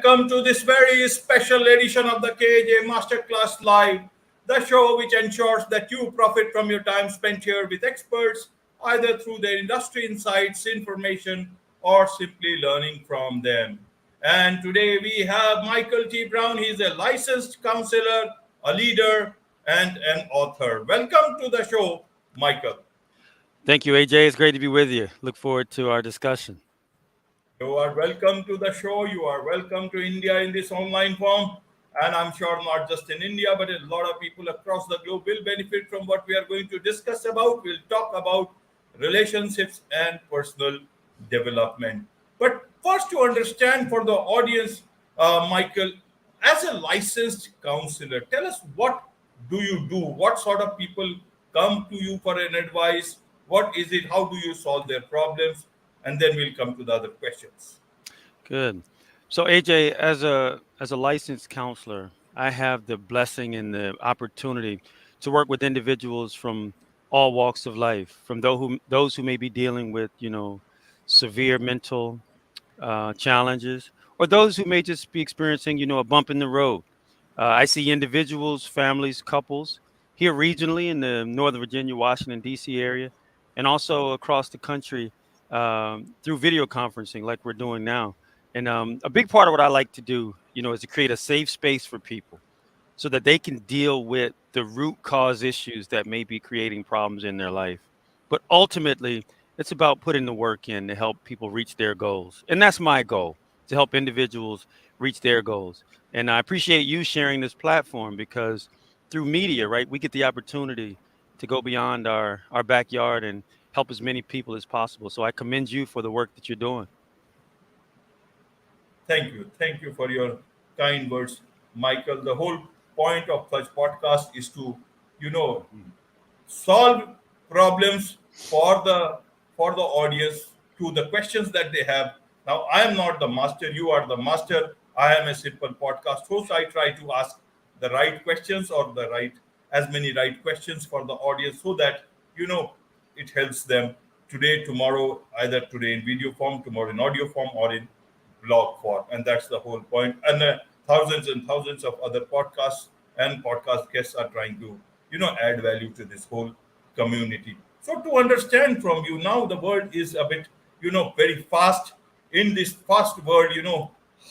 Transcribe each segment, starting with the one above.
welcome to this very special edition of the KAJ Masterclass Live, the show which ensures that you profit from your time spent here with experts, either through their industry insights, information, or simply learning from them. And today we have Michael T. Brown. He's a licensed counselor, a leader, and an author. Welcome to the show, Michael. Thank you, AJ. It's great to be with you. Look forward to our discussion. You are welcome to the show. You are welcome to India in this online form. And I'm sure not just in India, but a lot of people across the globe will benefit from what we are going to discuss about. We'll talk about relationships and personal development. But first, to understand for the audience, Michael, as a licensed counselor, tell us what do you do? What sort of people come to you for an advice? What is it? How do you solve their problems? And then we'll come to the other questions. Good. So, AJ, as a licensed counselor, I have the blessing and the opportunity to work with individuals from all walks of life, from those who may be dealing with, severe mental challenges, or those who may just be experiencing, a bump in the road. I see individuals, families, couples here regionally in the Northern Virginia, Washington, D.C. area, and also across the country through video conferencing like we're doing now. And a big part of what I like to do, is to create a safe space for people so that they can deal with the root cause issues that may be creating problems in their life. But ultimately, it's about putting the work in to help people reach their goals. And that's my goal, to help individuals reach their goals. And I appreciate you sharing this platform because through media, right, we get the opportunity to go beyond our backyard and help as many people as possible. So I commend you for the work that you're doing. Thank you. Thank you for your kind words, Michael. The whole point of such podcast is to, you know, solve problems for the audience to the questions that they have. Now, I am not the master. You are the master. I am a simple podcast host. I try to ask the right questions or the right as many right questions for the audience so that it helps them today, tomorrow, either today in video form, tomorrow in audio form, or in blog form. And that's the whole point. And thousands and thousands of other podcasts and podcast guests are trying to add value to this whole community. So to understand from you now, the world is a bit very fast. In this fast world,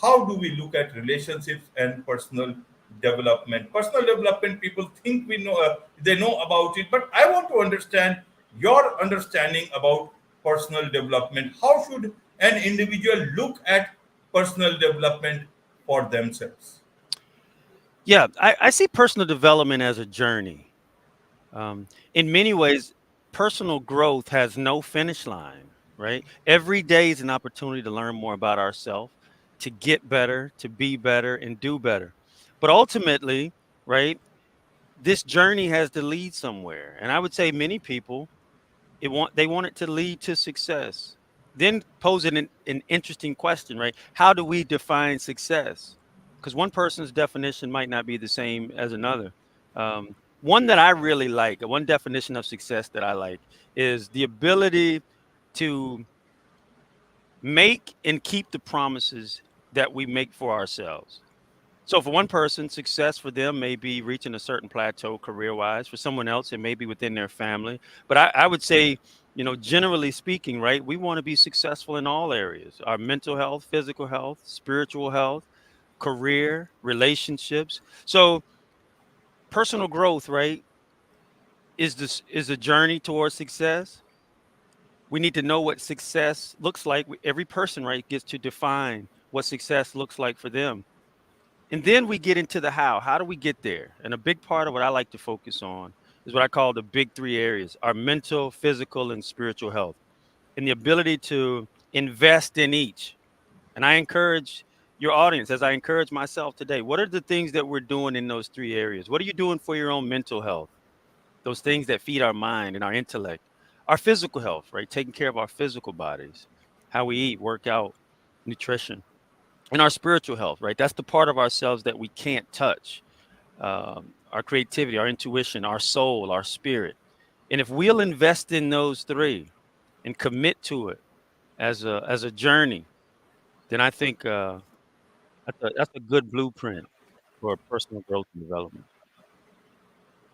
how do we look at relationships and personal development? People think we know, they know about it, but I want to understand your understanding about personal development. How should an individual look at personal development for themselves? Yeah, I see personal development as a journey. In many ways, personal growth has no finish line, right? Every day is an opportunity to learn more about ourselves, to get better, to be better, and do better. But ultimately, right, this journey has to lead somewhere. And I would say many people they want it to lead to success. Then posing an interesting question, right? How do we define success? Because one person's definition might not be the same as another. One that I really like, one definition of success that I like, is the ability to make and keep the promises that we make for ourselves. So for one person, success for them may be reaching a certain plateau career-wise. For someone else, it may be within their family. But I would say, generally speaking, right, we want to be successful in all areas: our mental health, physical health, spiritual health, career, relationships. So personal growth, right, is a journey towards success. We need to know what success looks like. Every person, right, gets to define what success looks like for them. And then we get into the how. How do we get there? And a big part of what I like to focus on is what I call the big three areas: our mental, physical, and spiritual health, and the ability to invest in each. And I encourage your audience, as I encourage myself today, what are the things that we're doing in those three areas? What are you doing for your own mental health? Those things that feed our mind and our intellect. Our physical health, right? Taking care of our physical bodies, how we eat, work out, nutrition. And our spiritual health, right? That's the part of ourselves that we can't touch. Our creativity, our intuition, our soul, our spirit. And if we'll invest in those three and commit to it as a journey, then I think That's a good blueprint for personal growth and development.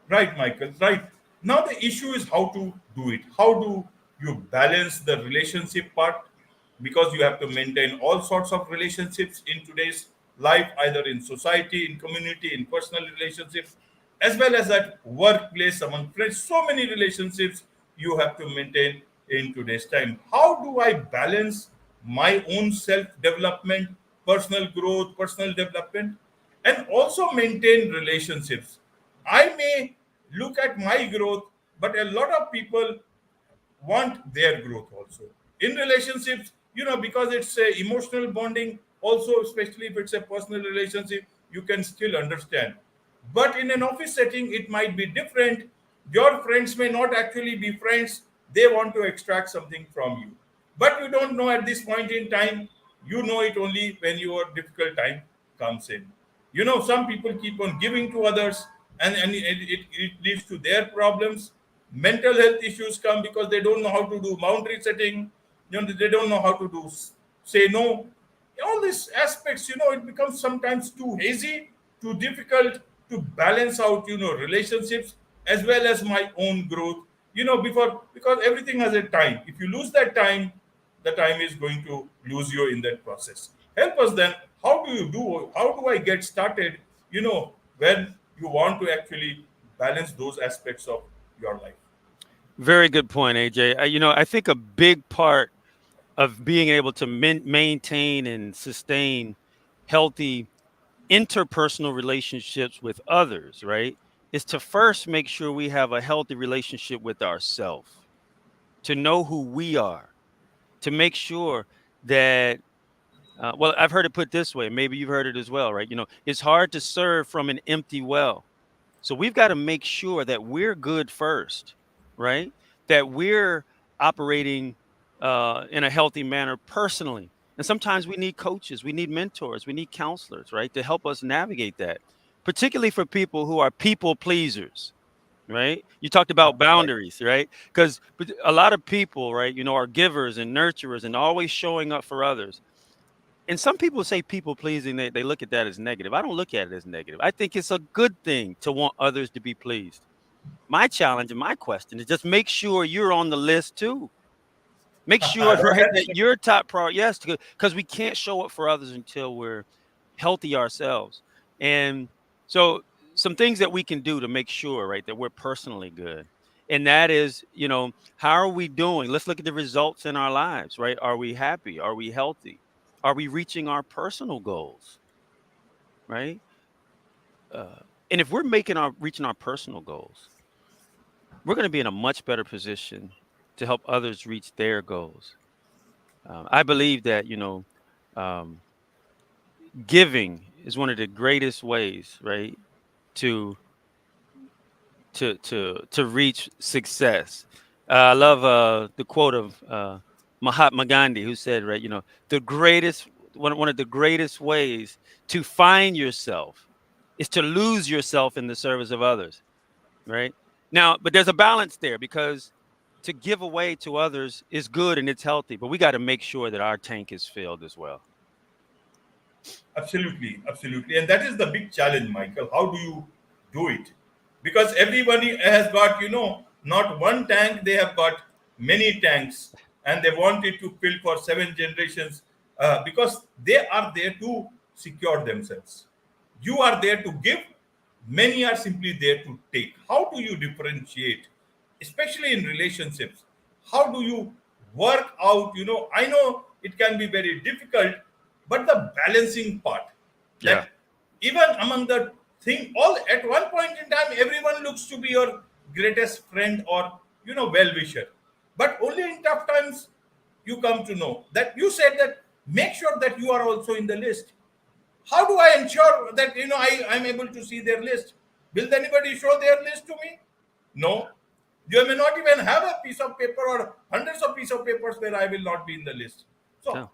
Right, Michael, right. Now the issue is how to do it. How do you balance the relationship part? Because you have to maintain all sorts of relationships in today's life, either in society, in community, in personal relationships, as well as at workplace, among friends. So many relationships you have to maintain in today's time. How do I balance my own self development, personal growth, personal development, and also maintain relationships? I may look at my growth, but a lot of people want their growth also in relationships, because it's a emotional bonding also, especially if it's a personal relationship, you can still understand. But in an office setting it might be different. Your friends may not actually be friends, they want to extract something from you, but you don't know at this point in time. You know it only when your difficult time comes in. Some people keep on giving to others, and it leads to their problems. Mental health issues come because they don't know how to do boundary setting. They don't know how to do say no. All these aspects, it becomes sometimes too hazy, too difficult to balance out, relationships as well as my own growth. Before, because everything has a time. If you lose that time, the time is going to lose you in that process. Help us then. How do I get started, when you want to actually balance those aspects of your life? Very good point, AJ. I think a big part of being able to maintain and sustain healthy interpersonal relationships with others, right, is to first make sure we have a healthy relationship with ourselves, to know who we are, to make sure that, well, I've heard it put this way. Maybe you've heard it as well, right? It's hard to serve from an empty well. So we've got to make sure that we're good first, right? That we're operating in a healthy manner personally. And sometimes we need coaches, we need mentors, we need counselors, right, to help us navigate that, particularly for people who are people pleasers, right? You talked about Right. boundaries, right? Because a lot of people, right, are givers and nurturers and always showing up for others. And some people say people pleasing, they look at that as negative. I don't look at it as negative. I think it's a good thing to want others to be pleased. My challenge and my question is just make sure you're on the list too. Make sure, right, That's that you're top priority. Yes, because we can't show up for others until we're healthy ourselves. And so, some things that we can do to make sure, right, that we're personally good. And that is, how are we doing? Let's look at the results in our lives, right? Are we happy? Are we healthy? Are we reaching our personal goals, right? Uh, and if we're reaching our personal goals, we're going to be in a much better position to help others reach their goals. I believe that um, giving is one of the greatest ways, right, to to reach success. I love the quote of Mahatma Gandhi, who said, right, the greatest one of the greatest ways to find yourself is to lose yourself in the service of others, right? Now, but there's a balance there because to give away to others is good and it's healthy, but we got to make sure that our tank is filled as well. Absolutely, absolutely. And that is the big challenge, Michael. How do you do it? Because everybody has got, not one tank, they have got many tanks, and they want it to fill for 7 generations, because they are there to secure themselves. You are there to give, many are simply there to take. How do you differentiate, especially in relationships? How do you work out? I know it can be very difficult, but the balancing part, Yeah. that even among the thing, all at one point in time, everyone looks to be your greatest friend or well wisher, but only in tough times you come to know that. You said that make sure that you are also in the list. How do I ensure that I'm able to see their list? Will anybody show their list to me? No. You may not even have a piece of paper or hundreds of pieces of papers where I will not be in the list. So Yeah.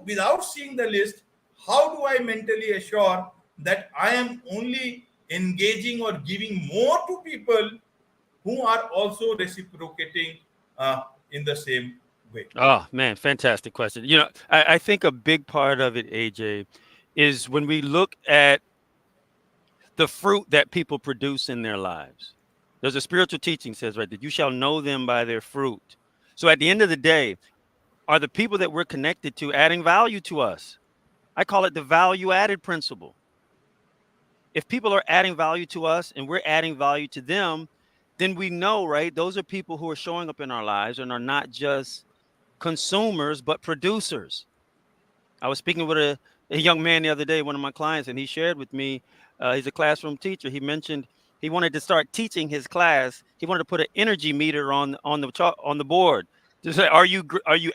without seeing the list, how do I mentally assure that I am only engaging or giving more to people who are also reciprocating in the same way? Oh man, fantastic question. I think a big part of it, AJ, is when we look at the fruit that people produce in their lives. There's a spiritual teaching says, right, that you shall know them by their fruit. So at the end of the day, are the people that we're connected to adding value to us? I call it the value added principle. If people are adding value to us and we're adding value to them, then we know, right? Those are people who are showing up in our lives and are not just consumers, but producers. I was speaking with a young man the other day, one of my clients, and he shared with me, he's a classroom teacher. He mentioned he wanted to start teaching his class. He wanted to put an energy meter on the on the board to say, are you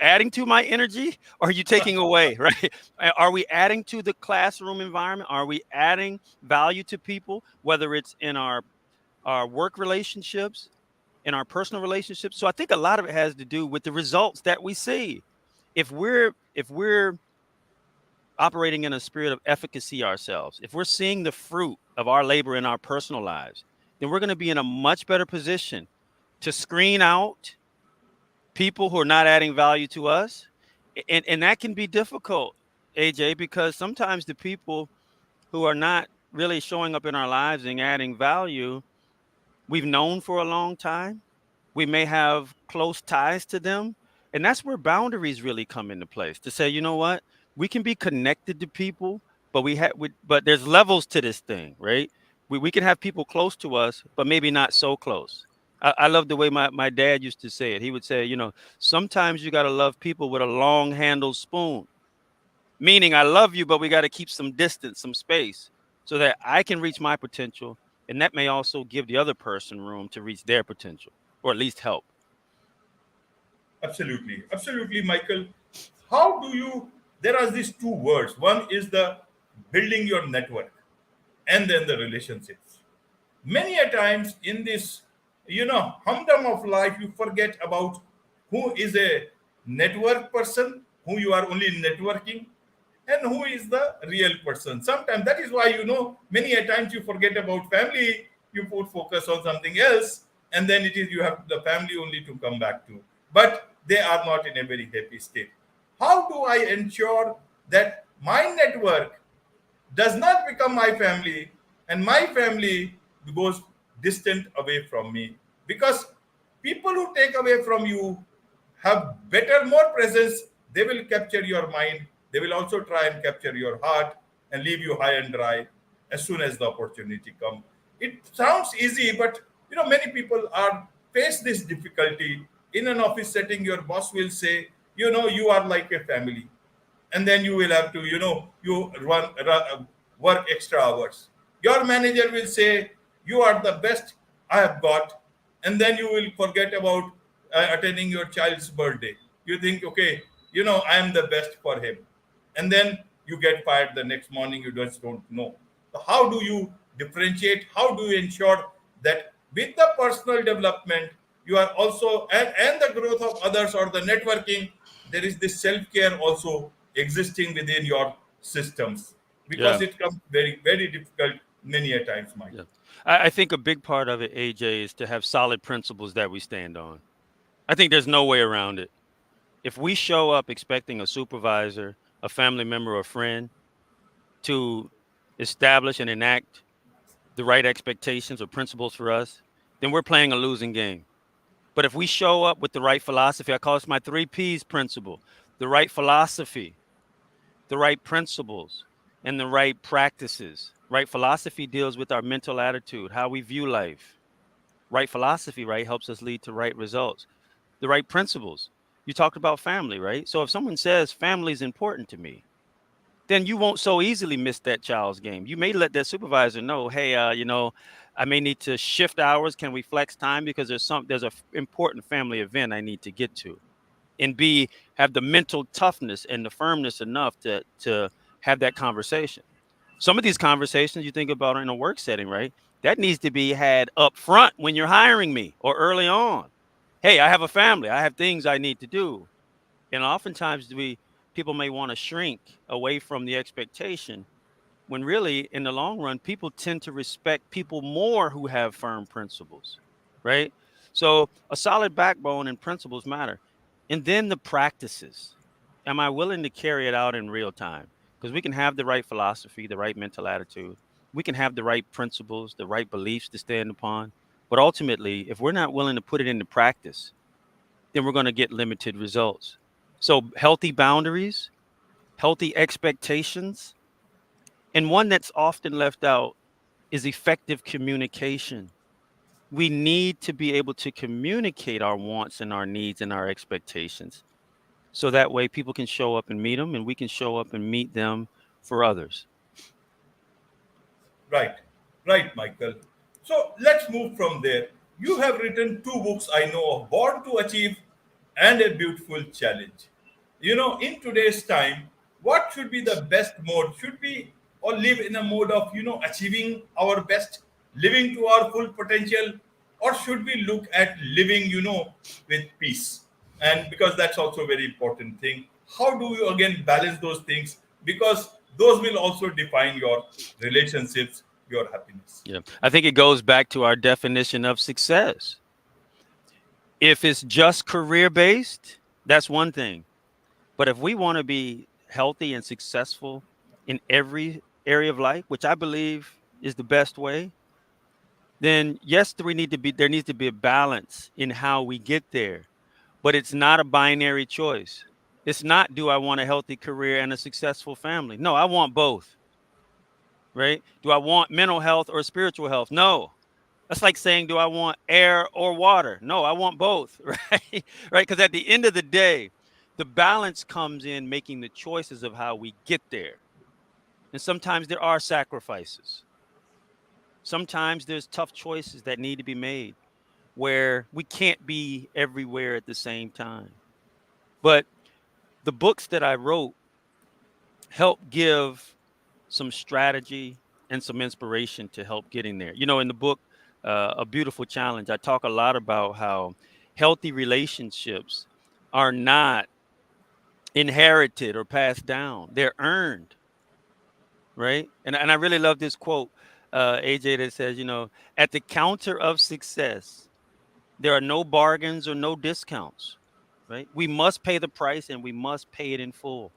adding to my energy? Or are you taking away? Right? Are we adding to the classroom environment? Are we adding value to people, whether it's in our work relationships, in our personal relationships? So I think a lot of it has to do with the results that we see. If we're operating in a spirit of efficacy ourselves, if we're seeing the fruit of our labor in our personal lives, then we're going to be in a much better position to screen out people who are not adding value to us. And that can be difficult, AJ, because sometimes the people who are not really showing up in our lives and adding value, we've known for a long time. We may have close ties to them. And that's where boundaries really come into place to say, you know what? We can be connected to people, but but there's levels to this thing, right? We can have people close to us, but maybe not so close. I love the way my dad used to say it. He would say, sometimes you got to love people with a long handled spoon, meaning I love you, but we got to keep some distance, some space so that I can reach my potential. And that may also give the other person room to reach their potential or at least help. Absolutely, absolutely, Michael. How do you? There are these two words. One is the building your network, and then the relationships. Many a times in this, humdrum of life, you forget about who is a network person, who you are only networking, and who is the real person. Sometimes that is why, many a times you forget about family, you put focus on something else, and then it is you have the family only to come back to. But they are not in a very happy state. How do I ensure that my network does not become my family and my family goes distant away from me? Because people who take away from you have better, more presence. They will capture your mind. They will also try and capture your heart and leave you high and dry as soon as the opportunity comes. It sounds easy, but many people are face this difficulty. In an office setting, your boss will say, you are like a family, and then you will have to you work extra hours. Your manager will say you are the best I have got, and then you will forget about attending your child's birthday. You think, okay, I am the best for him, and then you get fired the next morning. You just don't know. So how do you differentiate? How do you ensure that with the personal development you are also, and the growth of others or the networking, there is this self-care also existing within your systems, because Yeah. it comes very, very difficult many a times, Yeah. Michael. I think a big part of it, AJ, is to have solid principles that we stand on. I think there's no way around it. If we show up expecting a supervisor, a family member, or friend to establish and enact the right expectations or principles for us, then we're playing a losing game. But if we show up with the right philosophy, I call this my 3 P's principle: the right philosophy, the right principles, and the right practices. Right philosophy deals with our mental attitude, how we view life. Right philosophy, right, helps us lead to right results. The right principles. You talked about family, right? So if someone says family is important to me, then you won't so easily miss that child's game. You may let that supervisor know, hey, I may need to shift hours. Can we flex time because there's a important family event I need to get to, and B, have the mental toughness and the firmness enough to have that conversation. Some of these conversations you think about in a work setting, right? That needs to be had up front when you're hiring me or early on. Hey, I have a family. I have things I need to do. And oftentimes people may want to shrink away from the expectation when really in the long run people tend to respect people more who have firm principles, right? So a solid backbone and principles matter. And then the practices. Am I willing to carry it out in real time? because we can have the right philosophy, the right mental attitude, we can have the right principles, the right beliefs to stand upon. But ultimately, if we're not willing to put it into practice, then we're going to get limited results. So, healthy boundaries, healthy expectations, and one that's often left out is effective communication. We need to be able to communicate our wants and our needs and our expectations. So that way people can show up and meet them, and we can show up and meet them for others. Right, right, Michael. So let's move from there. You have written two books I know of, Born to Achieve and A Beautiful Challenge. In today's time, what should be the best mode? Should we all live in a mode of, achieving our best, living to our full potential, or should we look at living, with peace? And because that's also a very important thing. How do you again balance those things? Because those will also define your relationships, your happiness. Yeah. I think it goes back to our definition of success. If it's just career based, that's one thing. But if we want to be healthy and successful in every area of life, which I believe is the best way, then yes, there needs to be a balance in how we get there. But it's not a binary choice. It's not, do I want a healthy career and a successful family? No, I want both, right? Do I want mental health or spiritual health? No. That's like saying, do I want air or water? No, I want both, right? Right? Because at the end of the day, the balance comes in making the choices of how we get there. And sometimes there are sacrifices. Sometimes there's tough choices that need to be made where we can't be everywhere at the same time. But the books that I wrote help give some strategy and some inspiration to help getting there. In the book, A Beautiful Challenge, I talk a lot about how healthy relationships are not inherited or passed down, they're earned, right? And I really love this quote, AJ, that says, at the counter of success, there are no bargains or no discounts, right? We must pay the price and we must pay it in full.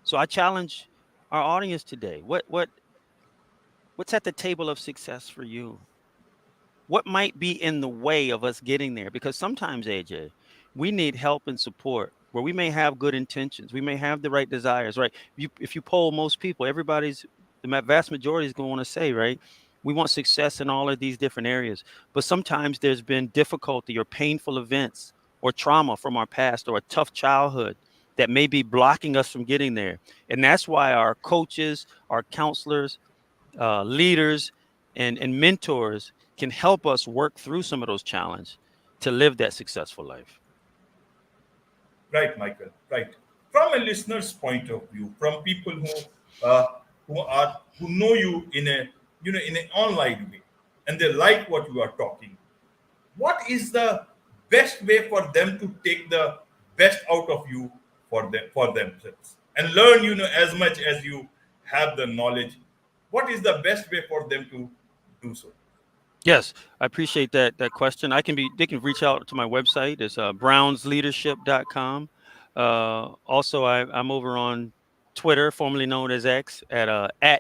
So I challenge our audience today. What's at the table of success for you? What might be in the way of us getting there? Because sometimes, AJ, we need help and support where we may have good intentions. We may have the right desires, right? If you poll most people, the vast majority is going to say, right? We want success in all of these different areas. But sometimes there's been difficulty or painful events or trauma from our past or a tough childhood that may be blocking us from getting there. And that's why our coaches, our counselors, leaders, and mentors can help us work through some of those challenges to live that successful life. Right, Michael. Right. From a listener's point of view, from people uh, who know you in an online way, and they like what you are talking, what is the best way for them to take the best out of you for themselves and learn as much as you have the knowledge? What is the best way for them to do so? Yes, I appreciate that question. They can reach out to my website. It's brownsleadership.com. Also, I'm over on Twitter, formerly known as X, at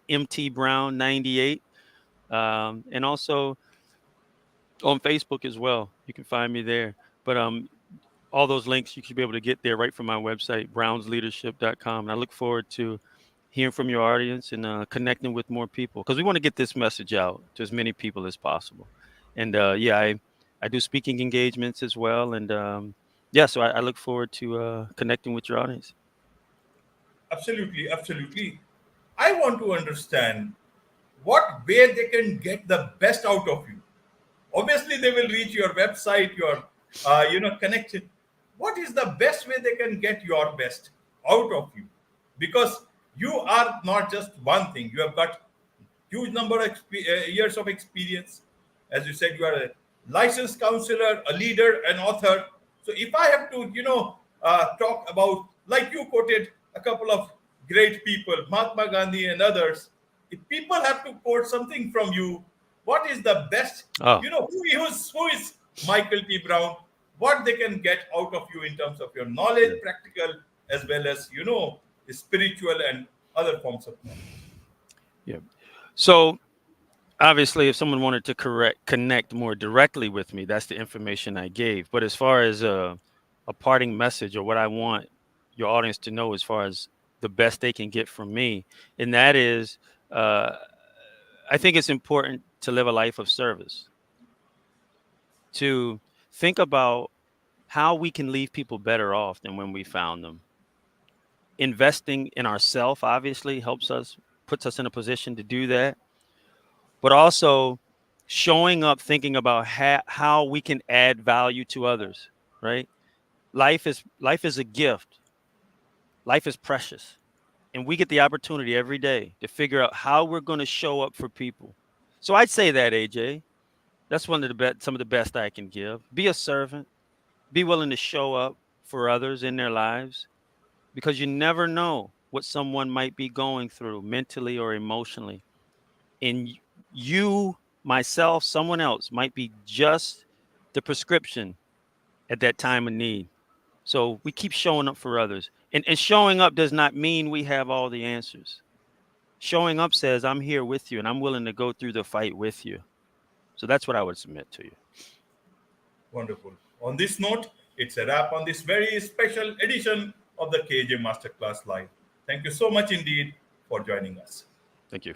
mtbrown98, and also on Facebook as well. You can find me there. But all those links you should be able to get there right from my website, brownsleadership.com. And I look forward to hearing from your audience and connecting with more people because we want to get this message out to as many people as possible. And I do speaking engagements as well. And so I look forward to connecting with your audience. Absolutely, absolutely. I want to understand what way they can get the best out of you. Obviously, they will reach your website, your connection. What is the best way they can get your best out of you? Because you are not just one thing. You have got huge number of years of experience. As you said, you are a licensed counselor, a leader, an author. So if I have to, talk about, like you quoted a couple of great people, Mahatma Gandhi and others, if people have to quote something from you, what is the best, Oh, who is Michael T. Brown, what they can get out of you in terms of your knowledge, yeah. practical, as well as, spiritual and other forms of knowledge. Yeah. So obviously, if someone wanted to connect more directly with me, that's the information I gave. But as far as a parting message or what I want your audience to know as far as the best they can get from me, and that is, uh, I think it's important to live a life of service, to think about how we can leave people better off than when we found them. Investing in ourselves obviously helps us, puts us in a position to do that, but also showing up thinking about how we can add value to others, right? Life is a gift. Life is precious. And we get the opportunity every day to figure out how we're going to show up for people. So I'd say that, AJ, that's one of the some of the best I can give. Be a servant. Be willing to show up for others in their lives, because you never know what someone might be going through mentally or emotionally. And you, myself, someone else might be just the prescription at that time of need. So we keep showing up for others. And showing up does not mean we have all the answers. Showing up says, I'm here with you and I'm willing to go through the fight with you. So that's what I would submit to you. Wonderful. On this note, it's a wrap on this very special edition of the KJ Masterclass Live. Thank you so much indeed for joining us. Thank you.